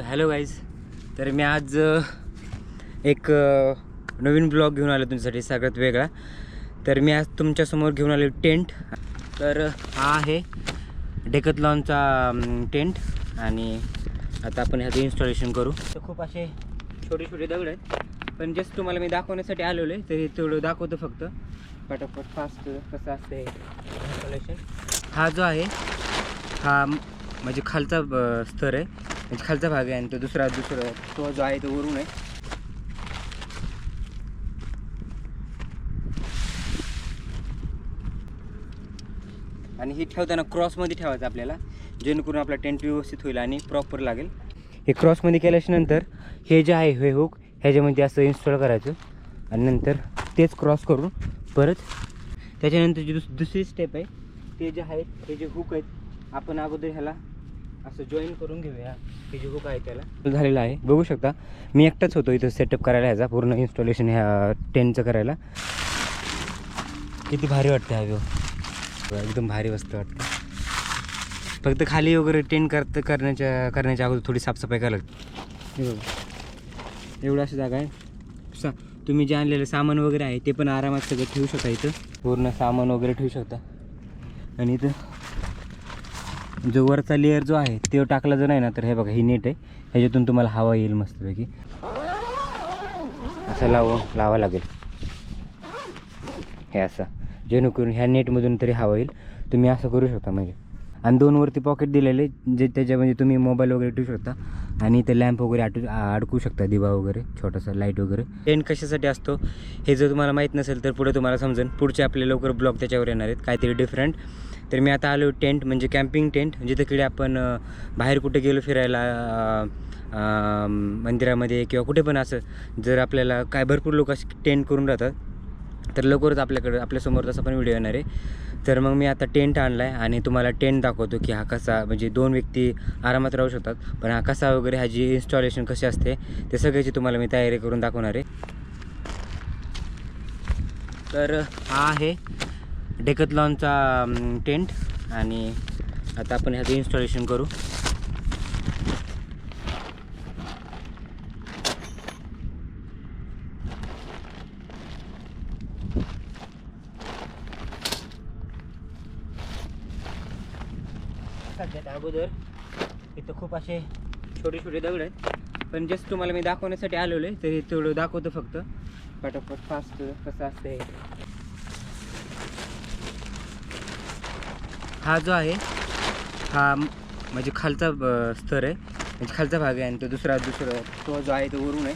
Hello guys, तर मी आज एक नवीन ब्लॉग घेऊन आलो तुमच्यासाठी सगळ्यात वेगळा. तर मी आज तुमच्यासमोर घेऊन आलो टेंट. तर हा आहे डेकॅथलॉनचा टेंट आणि आता आपण ह्याचं इन्स्टॉलेशन करू. तर खूप असे छोटे छोटे दगड आहेत, पण जस्ट तुम्हाला मी दाखवण्यासाठी आलेलो आहे. तरी तेवढं दाखवतो फक्त पटापट फास्ट कसं असतं हे इन्स्टॉलेशन. हा जो आहे हा म्हणजे खालचा स्तर आहे, म्हणजे खालचा भाग आहे, आणि तो दुसरा तो जो आहे तो वरून आहे. आणि हे ठेवताना क्रॉसमध्ये ठेवायचं आपल्याला, जेणेकरून आपला टेंट व्यवस्थित होईल आणि प्रॉपर लागेल. हे क्रॉसमध्ये केल्याच्या नंतर हे जे आहे हे हुक ह्याच्यामध्ये असं इन्स्टॉल करायचं, आणि नंतर तेच क्रॉस करून परत त्याच्यानंतर जी दुसरी स्टेप आहे ते जे आहे हे जे हुक आहेत आपण अगोदर ह्याला असं जॉईन करून घेऊया. हे जे हुक आहे त्याला झालेलं आहे, बघू शकता. मी एकटाच होतो इथं सेटअप करायला, ह्याचा पूर्ण इन्स्टॉलेशन ह्या टेंटचं करायला. किती भारी वाटतं हा व्यू, एकदम भारी वस्तू वाटतं. फक्त खाली वगैरे टेंट करण्याच्या अगोदर थोडी साफसफाई करायला लागते. हे बघा, एवढं अशी जागा आहे. तुम्ही जे आणलेलं सामान वगैरे आहे ते पण आरामात सगळं ठेवू शकता. इथं पूर्ण सामान वगैरे ठेवू शकता. आणि इथं जो वरचा लेअर जो आहे तो टाकला जर नाही ना, तर हे बघा ही नेट आहे, ह्याच्यातून तुम्हाला हवा येईल मस्तपैकी. असं लावा लागेल हे असं, जेणेकरून ह्या नेटमधून तरी हवा येईल. तुम्ही असं करू शकता म्हणजे. आणि दोन वरती पॉकेट दिलेले जे त्याच्यामध्ये तुम्ही मोबाईल वगैरे ठेवू शकता, आणि इथे लॅम्प वगैरे अडकू शकता, दिवा वगैरे, छोटासा लाईट वगैरे. टेंट कशासाठी असतो हे जर तुम्हाला माहीत नसेल तर पुढे तुम्हाला समजेल. पुढचे आपले लवकर ब्लॉग त्याच्यावर येणार आहेत काहीतरी डिफरंट. तर मी आता आलो टेंट म्हणजे कॅम्पिंग टेंट, जिथे तिकडे आपण बाहेर कुठे गेलो फिरायला, मंदिरामध्ये किंवा कुठे पण, असं जर आपल्याला काय भरपूर लोक असे टेंट करून राहतात, तर लवकरच आपल्यासमोर तसा पण व्हिडिओ येणार आहे. तर मग मी आता टेंट आणला आहे आणि तुम्हाला टेंट दाखवतो की हा कसा, म्हणजे 2 व्यक्ती आरामात राहू शकतात, पण हा कसा वगैरे, ह्याची इन्स्टॉलेशन कशी असते ते सगळ्याची तुम्हाला मी तयारी करून दाखवणार आहे. तर हा आहे डेकॅथलॉनचा टेंट आणि आता आपण ह्याचं इन्स्टॉलेशन करू. सध्यात अगोदर इथं खूप असे छोटे छोटे दगड आहेत, पण जस्ट तुम्हाला मी दाखवण्यासाठी आलेलो आहे. तर तेवढं दाखवतो फक्त पटापट फास्ट कसं असते. हा जो आहे हा म्हणजे खालचा स्तर आहे, म्हणजे खालचा भाग आहे, आणि तो दुसरा तो जो आहे तो वरून आहे.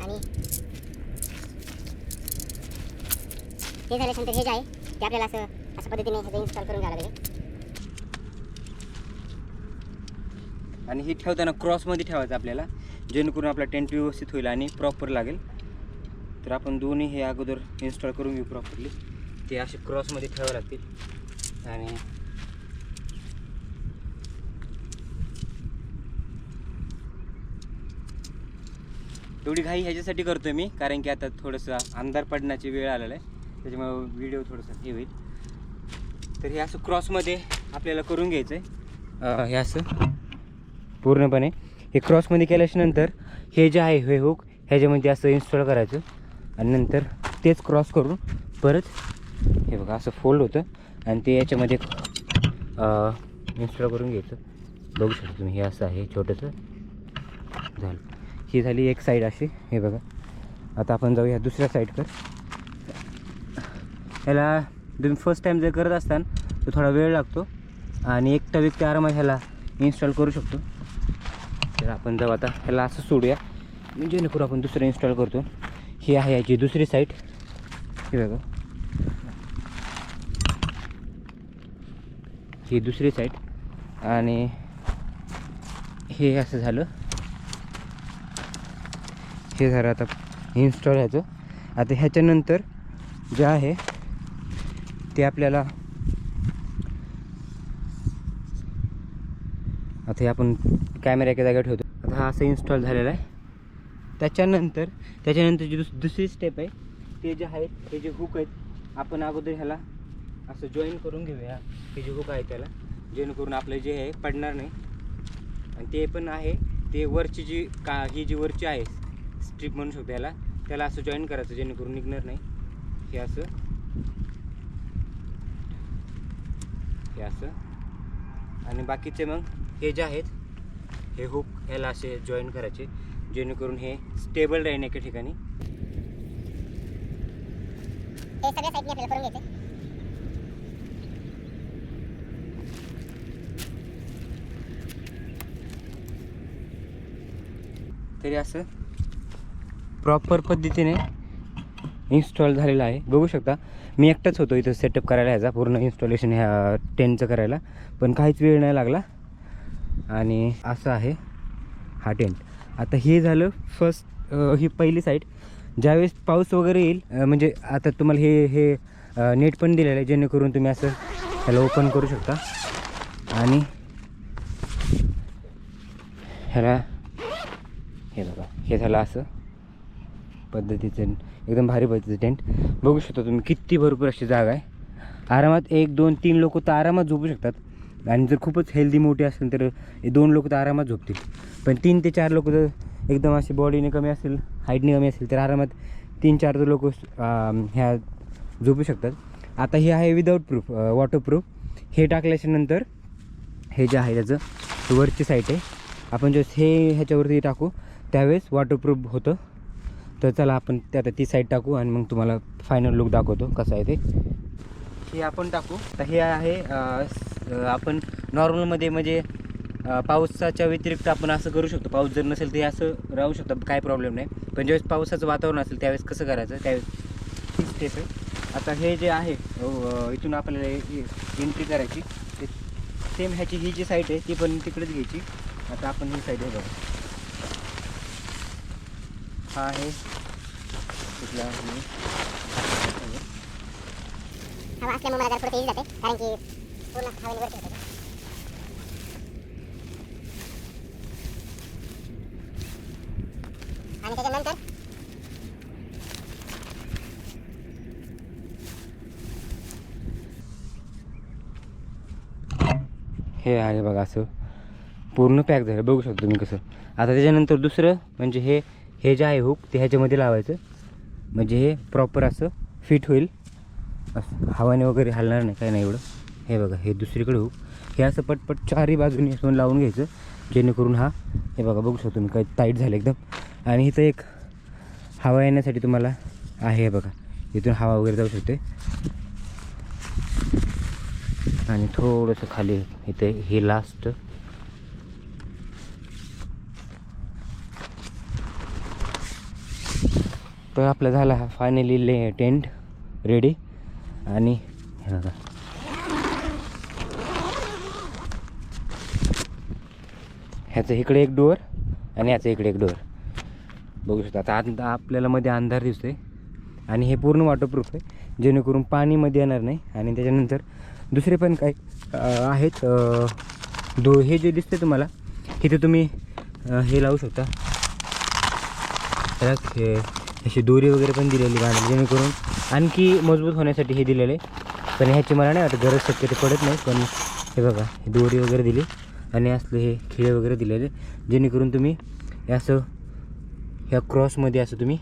आणि हे झाल्यानंतर हे जे आहे ते आपल्याला अशा पद्धतीने हे इन्स्टॉल करून घ्यावं लागेल. आणि हे ठेवताना क्रॉसमध्ये ठेवायचं आपल्याला, जेणेकरून आपला टेंट व्यवस्थित होईल आणि प्रॉपर लागेल. तर आपण दोन्ही हे अगोदर इन्स्टॉल करून घेऊ प्रॉपरली. ते असे क्रॉसमध्ये ठेवावे लागतील. आणि एवढी घाई ह्याच्यासाठी करतो मी, कारण की आता थोडंसं अंधार पडण्याची वेळ आलेला आहे, त्याच्यामुळे व्हिडिओ थोडंसं हे होईल. तर हे असं क्रॉसमध्ये आपल्याला करून घ्यायचं आहे. हे असं पूर्णपणे हे क्रॉसमध्ये केल्याच्या नंतर हे जे आहे हे हुक ह्याच्यामध्ये असं इन्स्टॉल करायचं, आणि नंतर तेच क्रॉस करून परत हे बघा असं फोल्ड होतं, आणि ते याच्यामध्ये इन्स्टॉल करून घ्यायचं. बघू शकता तुम्ही, हे असं आहे छोटंसं झालं. ही झाली एक साईड अशी, हे बघा. आता आपण जाऊया दुसऱ्या साईडवर. ह्याला तुम्ही फर्स्ट टाईम जर करत असताल तर थोडा वेळ लागतो, आणि एकटा व्यक्ती आरामात ह्याला इन्स्टॉल करू शकतो. तर आपण जाऊ आता ह्याला असं सोडूया, जेणेकरून आपण दुसरं इन्स्टॉल करतो. ही आहे याची दुसरी साईड, हे बघा, ही दुसरी साईड. आणि हे असं झालं, हे झालं आता इन्स्टॉल ह्याचं. आता ह्याच्यानंतर जे आहे ते आपल्याला आता हे आपण कॅमेरा एका जागेवर ठेवतो. आता हा असं इन्स्टॉल झालेला आहे. त्याच्यानंतर जी दुसरी स्टेप आहे ते जे आहेत हे जे हुक आहेत आपण अगोदर ह्याला असं जॉईन करून घेऊया. हे जे हुक आहे त्याला जेणेकरून आपलं जे आहे पडणार नाही. आणि ते पण आहे ते वरची जी ही जी वरची आहे स्ट्रीप म्हणू शकतो याला, त्याला असं जॉईन करायचं जेणेकरून निघणार नाही. हे असं आणि बाकीचे मग हे जे आहेत हे हुक ह्याला असे जॉईन करायचे जेणेकरून हे स्टेबल राहील एका ठिकाणी. हे सगळ्या साईडने आपल्याला करून घ्यायचं. तरी असं प्रॉपर पद्धतीने इन्स्टॉल झालेलं आहे. बघू शकता मी एकटाच होतो इथं सेटअप करायला ह्याचा पूर्ण इन्स्टॉलेशन ह्या टेंटचं करायला, पण काहीच वेळ नाही लागला. आणि असं आहे हा टेंट. आता हे झालं फर्स्ट, ही पहिली साईड. ज्यावेळेस पाऊस वगैरे येईल म्हणजे आता तुम्हाला हे नेट पण दिलेलं आहे जेणेकरून तुम्ही असं ह्याला ओपन करू शकता. आणि ह्याला हे बघा हे झालं असं पद्धतीचं एकदम भारी पद्धतीचं टेंट. बघू शकता तुम्ही किती भरपूर अशी जागा आहे. आरामात 1 2 3 लोक तर आरामात झोपू शकतात. आणि जर खूपच हेल्दी मोठी असेल तर 2 लोक तर आरामात झोपतील. पण 3 ते 4 लोक जर एकदम अशी बॉडीने कमी असेल, हाईटने कमी असेल तर आरामात 3-4 लोक ह्या झोपू शकतात. आता हे आहे विदाऊट प्रूफ, वॉटरप्रूफ. हे टाकल्याच्या नंतर हे जे आहे त्याचं वरची साईड आहे आपण जस्ट हे ह्याच्यावरती टाकू त्यावेळेस वॉटरप्रूफ होतं. तर चला आपण आता ती साईड टाकू आणि मग तुम्हाला फायनल लुक दाखवतो कसं आहे ते. हे आपण टाकू. तर हे आहे आपण नॉर्मलमध्ये म्हणजे पावसाच्या व्यतिरिक्त आपण असं करू शकतो. पाऊस जर नसेल तर हे असं राहू शकतं, काय प्रॉब्लेम नाही. पण ज्यावेळेस पावसाचं वातावरण असेल त्यावेळेस कसं करायचं त्यावेळेस ही स्टेप आहे. आता हे जे आहे इथून आपल्याला एंट्री करायची. ते सेम ह्याची ही जी साईड आहे ती पण तिकडेच घ्यायची. आता आपण ही साईड आहे बघा, हा आहे तिथला हवा असल्यामुळे मला जरा पुढे जाते कारण की पूर्ण हवेने वरती होते. आणि त्याच्यानंतर हे आहे बघा असं पूर्ण पॅक झालं. बघू शकतो तुम्ही कसं. आता त्याच्यानंतर दुसरं म्हणजे हे जे आहे हुक ते ह्याच्यामध्ये लावायचं म्हणजे हे प्रॉपर असं फिट होईल. असं हवाने वगैरे हलणार नाही, काही नाही एवढं. हे बघा हे दुसरीकडे हुक हे असं पटपट चारही बाजूनी असं लावून घ्यायचं जेणेकरून हा हे बघा बघू शकतो तुम्ही काही टाईट झालं एकदम. आणि इथं एक हवा येण्यासाठी तुम्हाला आहे बघा, इथून हवा वगैरे जाऊ शकते. आणि थोडंसं खाली इथे हे लास्ट तर आपला झाला हा फायनली टेंट रेडी. आणि हे बघा ह्याचं इकडे एक डोअर आणि ह्याचं इकडे एक डोअर बघू शकता. आता आपल्याला मध्ये अंधार दिसतोय आणि हे पूर्ण वॉटरप्रूफ आहे जेणेकरून पाणी मध्ये येणार नाही. आणि त्याच्यानंतर दुसरे पण काही आहेत हे जे दिसते तुम्हाला इथे तुम्ही हे लावू शकता. हे अशी दोरी वगैरे पण दिलेली गाडी जेणेकरून आणखी मजबूत होण्यासाठी हे दिलेले. पण ह्याची मला नाही वाटत गरज, शक्यते पडत नाही. पण हे बघा हे दोरी वगैरे दिली आणि असले हे खिळे वगैरे दिलेले जेणेकरून तुम्ही असं ह्या क्रॉसमध्ये असं तुम्ही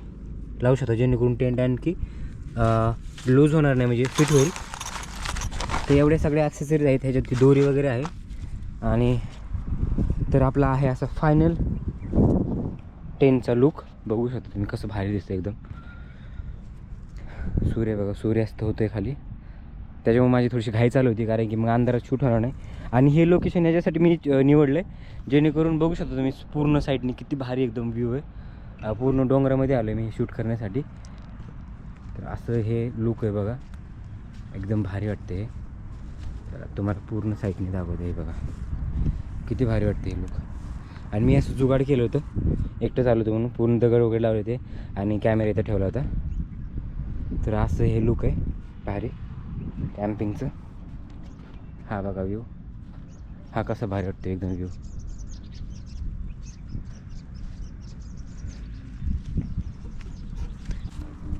लावू शकता जेणेकरून टेंट आणखी लूज होणार नाही म्हणजे फिट होईल. तर एवढे सगळे ॲक्सेसरीज आहेत ह्याच्यात, ती दोरी वगैरे आहे. आणि तर आपला आहे असा फायनल टेंटचा लुक. बघू शकता तुम्ही कसं भारी दिसतं एकदम. सूर्य बघा सूर्यास्त होतोय खाली, त्याच्यामुळे माझी थोडीशी घाई चालू होती कारण की मग अंधारात शूट होणार नाही. आणि हे लोकेशन याच्यासाठी मी निवडलं आहे जेणेकरून बघू शकता तुम्ही पूर्ण साईडने किती भारी एकदम व्ह्यू आहे. पूर्ण डोंगरामध्ये आलो आहे मी शूट करण्यासाठी. तर असं हे लुक आहे बघा, एकदम भारी वाटते हे. तर तुम्हाला पूर्ण साईडने दाखवते हे बघा किती भारी वाटते हे लुक. आणि मी असं जुगाड केलं होतं, एकटं चालू होतं म्हणून पूर्ण दगड वगैरे लावले होते आणि कॅमेरा इथं ठेवला होता. तर असं हे लुक आहे भारी कॅम्पिंगचं. हा बघा व्ह्यू, हा कसा भारी वाटतं एकदम व्ह्यू.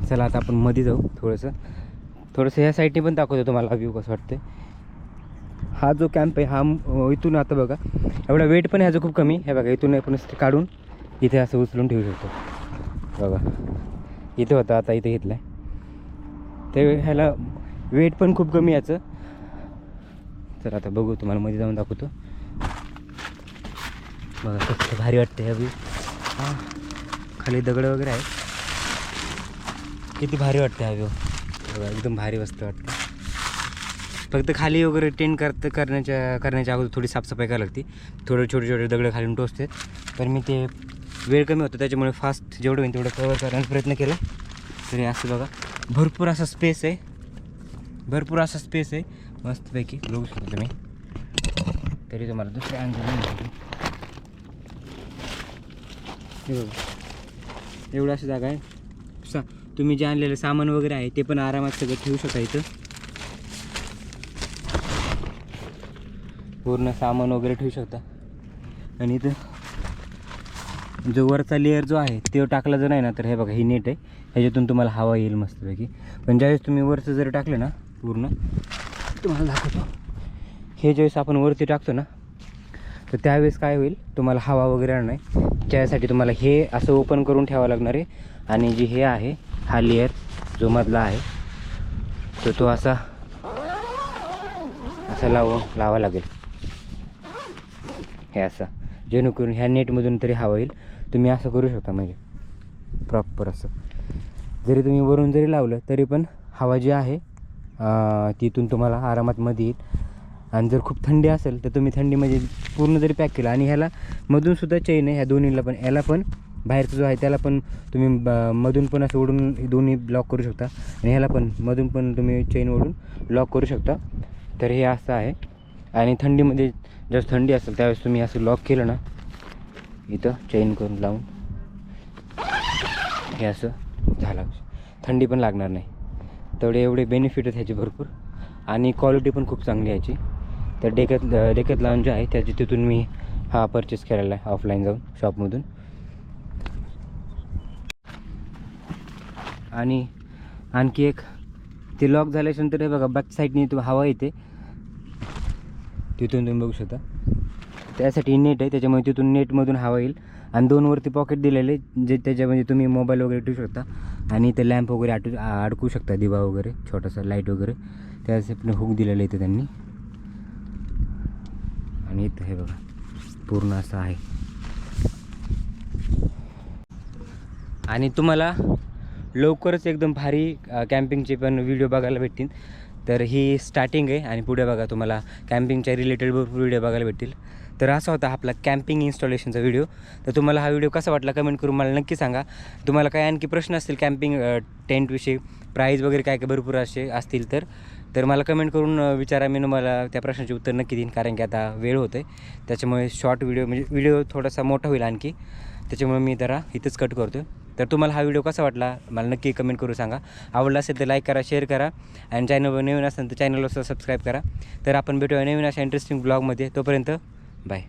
चला आता आपण मध्ये जाऊ थोडंसं ह्या साईडने पण दाखवतो तुम्हाला व्ह्यू कसं वाटतं. हा जो कॅम्प आहे हा इथून आता बघा एवढा वेट पण ह्याचं खूप कमी. हे बघा इथून आपण काढून इथे असं उचलून ठेवू शकतो. बघा इथे होतं आता इथे घेतलं आहे ते ह्याला वेट पण खूप कमी याचं. तर आता बघू तुम्हाला मध्ये जाऊन दाखवतो. बघा कसं भारी वाटतं ह्या व्ह्यू. हां खाली दगड वगैरे आहे. किती भारी वाटतं हा व्ह्यू. बघा एकदम भारी वस्तू वाटते. फक्त खाली वगैरे टेंट करण्याच्या अगोदर थोडी साफसफाई करावी लागते. थोडे छोटे दगड खाली टोचते. पण मी ते वेळ कमी होतो त्याच्यामुळे फास्ट जेवढं होईल तेवढं कवर करण्याचा प्रयत्न केला. तरी असं बघा भरपूर असा स्पेस आहे मस्तपैकी बघू शकतो तुम्ही. तरी तुम्हाला दुसऱ्या अँगल एवढं अशी जागा आहे. तुम्ही जे आणलेलं सामान वगैरे आहे ते पण आरामात सगळं ठेवू शकता. इथं पूर्ण सामान वगैरे ठेवू शकता. आणि इथं जो वरचा लेअर जो आहे तो टाकला जर नाही ना तर हे बघा ही नेट आहे. ह्याच्यातून तुम्हाला हवा येईल मस्तपैकी. पण ज्यावेळेस तुम्ही वरचं जर टाकलं ना पूर्ण तुम्हाला दाखवतो. हे ज्यावेळेस आपण वरती टाकतो ना तर त्यावेळेस काय होईल तुम्हाला हवा वगैरे येणार नाही. त्यासाठी तुम्हाला हे असं ओपन करून ठेवावं लागणार आहे. आणि जे हे आहे हा लेअर जो मधला आहे तो असा लावा लागेल. हे असं जेणेकरून ह्या नेटमधून तरी हवा येईल. तुम्ही असं करू शकता म्हणजे प्रॉपर असं. जरी तुम्ही वरून जरी लावलं तरी पण हवा जी आहे तिथून तुम्हाला आरामात मध्ये येईल. आणि जर खूप थंडी असेल तर तुम्ही थंडीमध्ये पूर्ण जरी पॅक केलं आणि ह्याला मधूनसुद्धा चेन आहे ह्या दोन्हीला पण. याला पण बाहेरचं जो आहे त्याला पण तुम्ही मधून पण असं ओढून दोन्ही लॉक करू शकता. आणि ह्याला पण मधून पण तुम्ही चेन ओढून लॉक करू शकता. तर हे असं आहे. आणि थंडीमध्ये जर थंडी असेल त्यावेळेस तुम्ही असं लॉक केलं ना इथं चेन करून लावून हे असं झालं थंडी पण लागणार नाही. तेवढे एवढे बेनिफिट आहेत ह्याचे भरपूर. आणि क्वालिटी पण खूप चांगली आहे ह्याची. तर डेकॅथलॉन जे आहे त्याची तिथून मी हा परचेस केलेला आहे ऑफलाईन जाऊन शॉपमधून. आणि आणखी एक ते लॉक झाल्याच्यानंतर हे बघा बॅक साईडने तो हवा येते तिथून तुम्ही बघू शकता. त्यासाठी नेट आहे त्याच्यामुळे तिथून नेटमधून हवा येईल. आणि 2 वरती पॉकेट दिलेले जे त्याच्यामध्ये तुम्ही मोबाईल वगैरे ठेवू शकता. आणि इथं लॅम्प वगैरे अडकू शकता दिवा वगैरे छोटासा लाईट वगैरे त्यासाठी हुक दिलेलं इथं त्यांनी. आणि इथं हे बघा पूर्ण असं आहे. आणि तुम्हाला लवकरच एकदम भारी कॅम्पिंगचे पण व्हिडिओ बघायला भेटतील. तर ही स्टार्टिंग आहे आणि पुढे बघा तुम्हाला कॅम्पिंगच्या रिलेटेड भरपूर व्हिडिओ बघायला भेटतील. तर असा होता आपला कॅम्पिंग इन्स्टॉलेशनचा व्हिडिओ. तर तुम्हाला हा व्हिडिओ कसा वाटला कमेंट करून मला नक्की सांगा. तुम्हाला काय आणखी प्रश्न असतील कॅम्पिंग टेंटविषयी प्राईज वगैरे काय भरपूर असे असतील तर मला कमेंट करून विचारा. मी तुम्हाला त्या प्रश्नाचे उत्तर नक्की देईन. कारण की आता वेळ होतं आहे त्याच्यामुळे शॉर्ट व्हिडिओ म्हणजे व्हिडिओ थोडासा मोठा होईल आणखी. त्याच्यामुळे मी जरा इथंच कट करतो. तर तुम्हाला हा व्हिडिओ कसा वाटला मला नक्की कमेंट करून सांगा. आवडला असेल तर लाईक करा, शेअर करा. आणि चॅनलवर नवीन असेल तर चॅनलला सबस्क्राईब करा. तर आपण भेटूया नवीन अशा इंटरेस्टिंग ब्लॉगमध्ये. तोपर्यंत बाय.